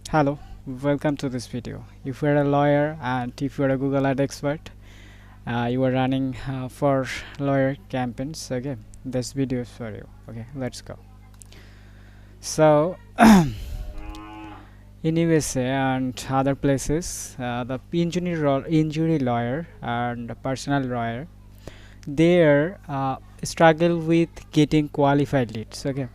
Hello, welcome to this video. If you're a lawyer and if you're a Google Ad expert, you are running for lawyer campaigns, okay, this video is for you. Okay, let's go. So, in USA and other places, the injury lawyer and personal lawyer, they struggle with getting qualified leads. Okay,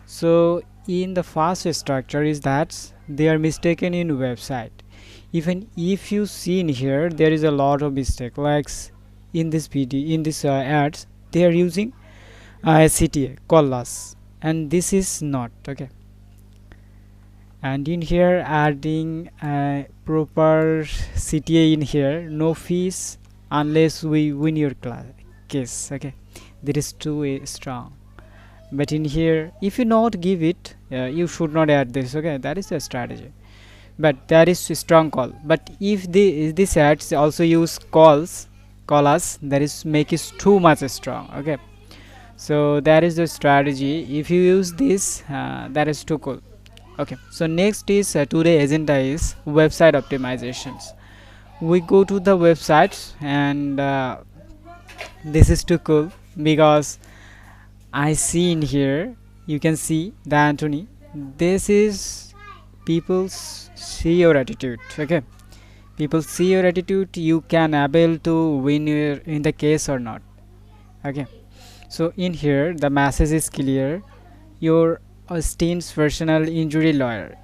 so in the first structure is that they are mistaken in website. Even if you see in here, there is a lot of mistake, like in this video, in this ads they are using CTA call loss, and this is not okay. And in here adding proper CTA in here, no fees unless we win your case. Okay, that is too strong. But in here, if you not give it, you should not add this. Okay, that is the strategy, but that is a strong call. But if this ads also use call us, that is make it too much strong. Okay, so that is the strategy. If you use this, that is too cool. Okay, so next is today agenda is website optimizations. We go to the websites, and this is too cool because I see in here, you can see the Anthony, this is people see your attitude. Okay, people see your attitude, you can able to win your in the case or not. Okay, so in here the message is clear. Your Steen's personal injury lawyer,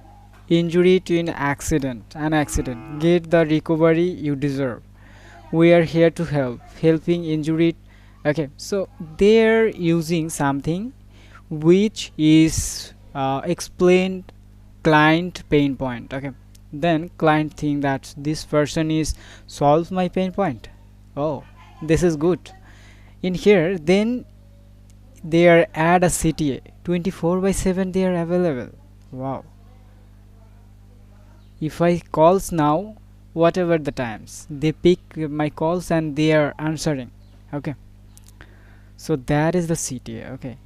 injury to an accident, get the recovery you deserve. We are here to helping injury. Okay, so they're using something which is explained client pain point. Okay, then client think that this person is solve my pain point. Oh, this is good. In here then they are add a CTA 24/7, they are available. Wow, if I calls now, whatever the times they pick my calls and they are answering. Okay, so that is the CTA. Okay,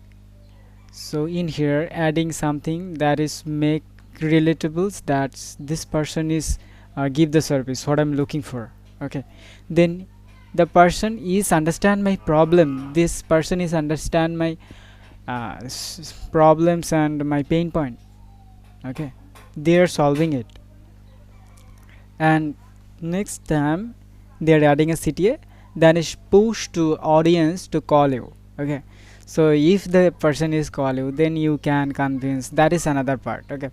so in here adding something that is make relatables, that this person is give the service what I'm looking for. Okay, then the person is understand my problem, this person is understand my problems and my pain point. Okay, they are solving it, and next time they are adding a CTA, then is push to audience to call you. Okay, so if the person is call you, then you can convince, that is another part. Okay,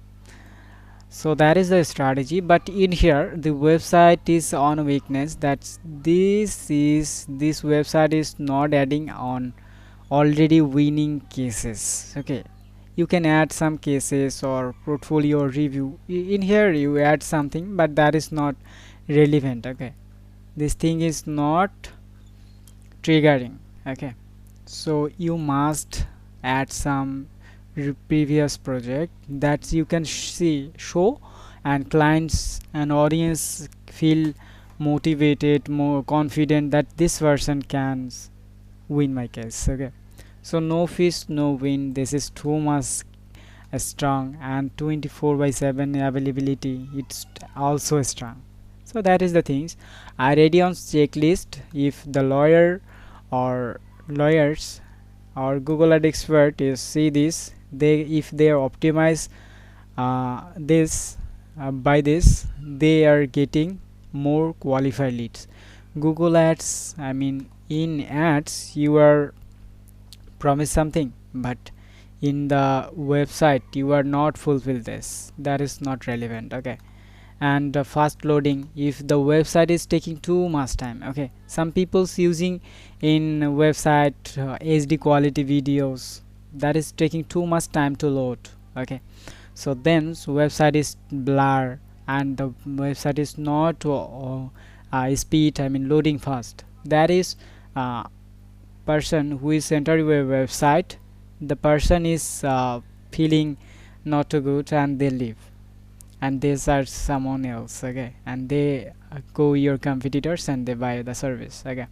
so that is the strategy. But in here the website is on weakness, that this website is not adding on already winning cases. Okay, you can add some cases or portfolio review in here, you add something, but that is not relevant. Okay, this thing is not triggering. Okay, so you must add some previous project that you can see show, and clients and audience feel motivated, more confident that this person can win my case. Okay, so no fish no win, this is too much strong, and 24/7 availability, it's also strong. So that is the things I ready on checklist. If the lawyer or lawyers or Google Ad expert is see this, they if they optimize this by this, they are getting more qualified leads. Google Ads, I mean in ads you are promise something, but in the website you are not fulfill this, that is not relevant. Okay, and fast loading, if the website is taking too much time. Okay, some people's using in website HD quality videos, that is taking too much time to load. Okay, so then website is blur, and the website is not speed, I mean loading fast. That is uh, person who is entering your website, the person is feeling not too good and they leave, and they search someone else. Okay, and they go your competitors and they buy the service. Okay,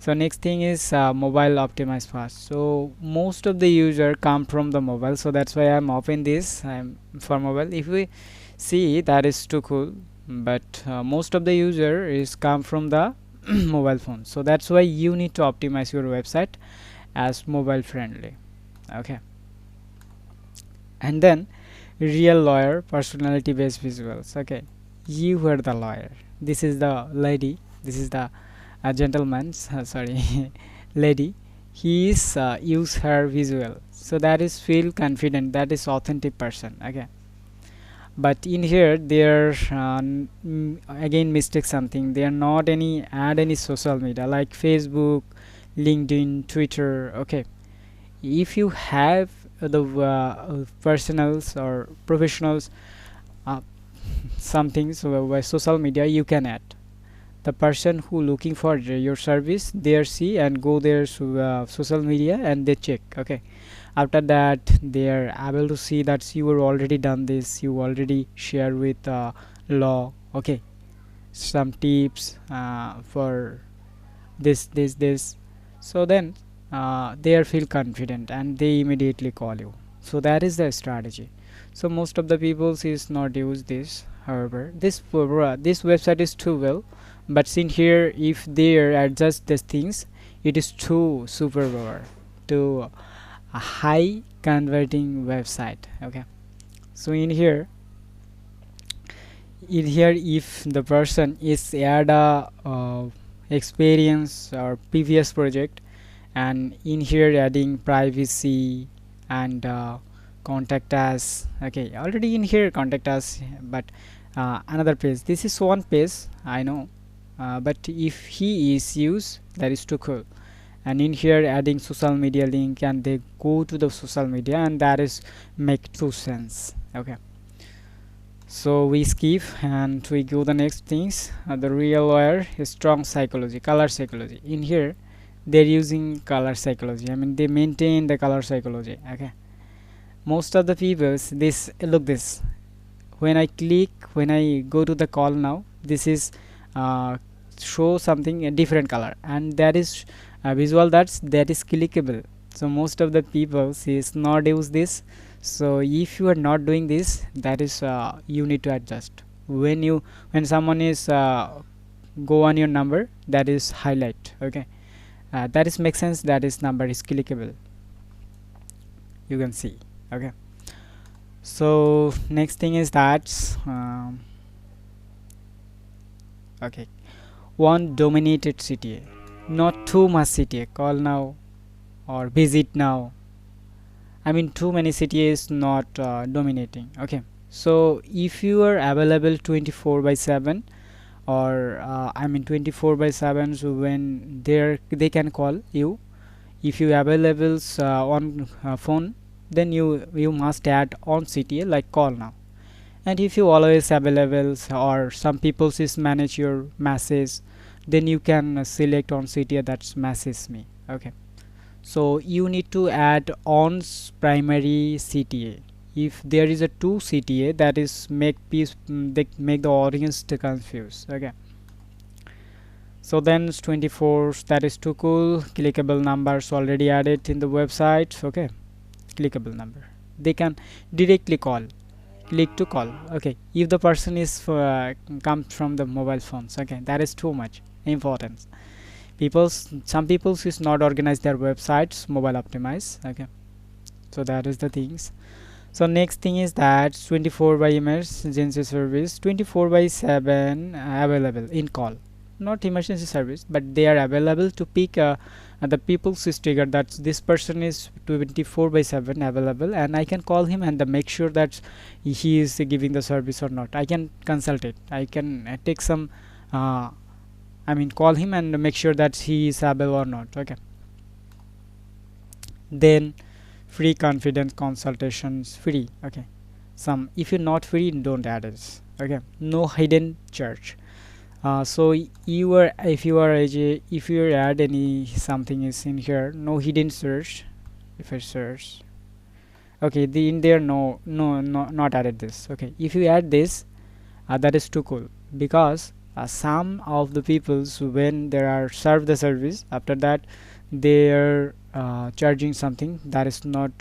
So next thing is mobile optimized fast. So most of the user come from the mobile, so that's why I'm open this. I'm for mobile. If we see, that is too cool, but most of the user is come from the mobile phone, so that's why you need to optimize your website as mobile friendly. Okay. And then real lawyer personality based visuals. Okay, you were the lawyer, this is the lady, this is the gentleman, sorry, lady. He is use her visual, so that is feel confident, that is authentic person. Okay, but in here there again mistake something, they are not any add any social media like Facebook, LinkedIn, Twitter. Okay, if you have the personals or professionals uh, something, so by social media you can add the person who looking for your service, they see and go there to social media and they check. Okay, after that they are able to see that you were already done this, you already share with law. Okay, some tips for this, so then they feel confident and they immediately call you. So that is the strategy. So most of the people is not use this. However, this website is too well, but in here if they adjust these things, it is too superpower to a high converting website. Okay, so in here if the person is had a experience or previous project, and in here adding privacy and contact us. Okay, already in here contact us, but another page, this is one page, I know, but if he is used, that is too cool. And in here adding social media link and they go to the social media, and that is make true sense. Okay, so we skip and we go the next things. The real lawyer is strong psychology, color psychology. In here they're using color psychology, I mean they maintain the color psychology. Okay, most of the people's this look this, when I click, when I go to the call now, this is uh, show something a different color, and that is visual, that is clickable. So most of the people is not use this. So if you are not doing this, that is you need to adjust. When someone is go on your number, that is highlight. Okay, that is makes sense, that is number is clickable, you can see. Okay, so next thing is that okay, one dominated CTA, not too much CTA call now or visit now. I mean too many CTAs not dominating. Okay, so if you are available 24/7, or I mean 24/7, so when they can call you, if you available on phone, then you must add on CTA like call now. And if you always available, or some people is manage your message, then you can select on CTA that's message me. Okay, so you need to add on primary CTA. If there is a two CTA, that is they make the audience to confuse. Okay, so then 24, that is too cool. Clickable numbers already added in the website. Okay, clickable number, they can directly call, click to call. Okay, if the person is comes from the mobile phones. Okay, that is too much importance. Some people is not organize their websites mobile optimize. Okay, so that is the things. So next thing is that 24 by emergency service, 24/7 available in call, not emergency service, but they are available to pick the people's is triggered that this person is 24/7 available, and I can call him and make sure that he is giving the service or not. I can consult it, I can take some uh, I mean call him and make sure that he is able or not. Okay, then free confidence consultations free. Okay, some if you're not free, don't add it. Okay, no hidden charge. So you are, if you are if you add any something is in here, no hidden search. If I search, okay, the in there, no not added this. Okay, if you add this, that is too cool, because some of the peoples when they are served the service, after that they are charging something that is not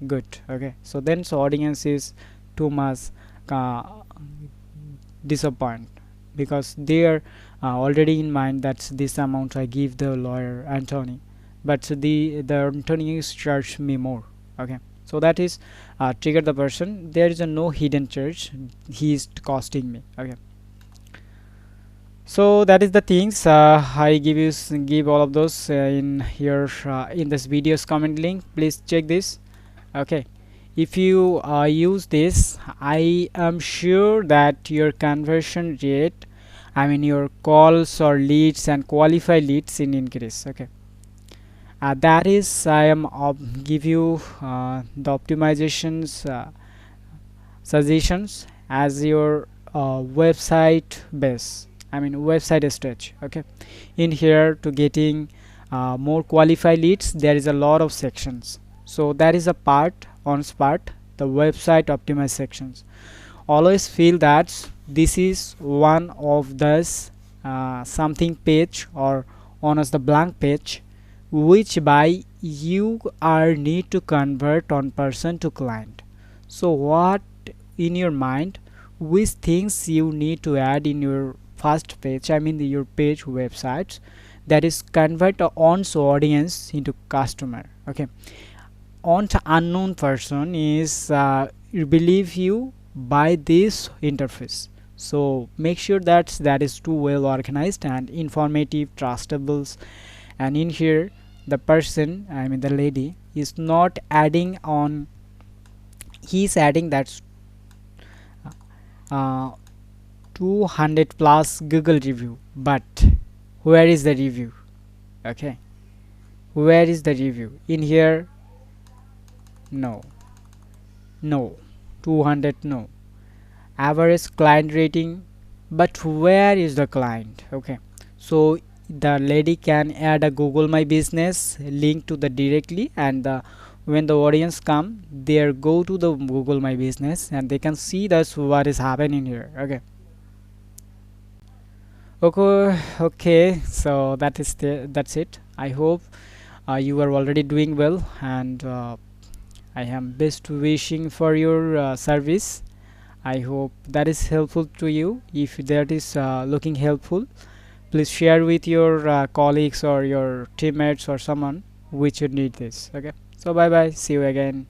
good. Okay, so then so audience is too much uh, disappointed, because they are already in mind that this amount I give the lawyer Anthony, but the Anthony is charged me more. Okay, so that is trigger the person. There is a no hidden charge he is costing me. Okay, so that is the things I give you give all of those in here in this video's comment link. Please check this. Okay, if you use this, I am sure that your conversion rate, I mean your calls or leads and qualified leads in increase. Okay, that is I am give you the optimizations suggestions as your website base, I mean website stage. Okay, in here to getting more qualified leads, there is a lot of sections. So that is a part on part, the website optimized sections. Always feel that this is one of this something page or on as the blank page, which by you are need to convert on person to client. So what in your mind, which things you need to add in your first page, I mean your page websites, that is convert a on's audience into customer. Okay, on unknown person is believe you by this interface. So make sure that that is too well organized and informative, trustables. And in here the person, I mean the lady, is not adding on, he's adding that uh, 200 plus Google review, but where is the review? Okay, where is the review in here? No, no. 200, no. Average client rating, but where is the client? Okay, so the lady can add a Google My Business link to the directly, and when the audience come, they go to the Google My Business and they can see that's what is happening here. Okay, okay, so that's it. I hope you are already doing well, and I am best wishing for your service. I hope that is helpful to you. If that is looking helpful, please share with your colleagues or your teammates or someone which would need this. Okay, so bye bye, see you again.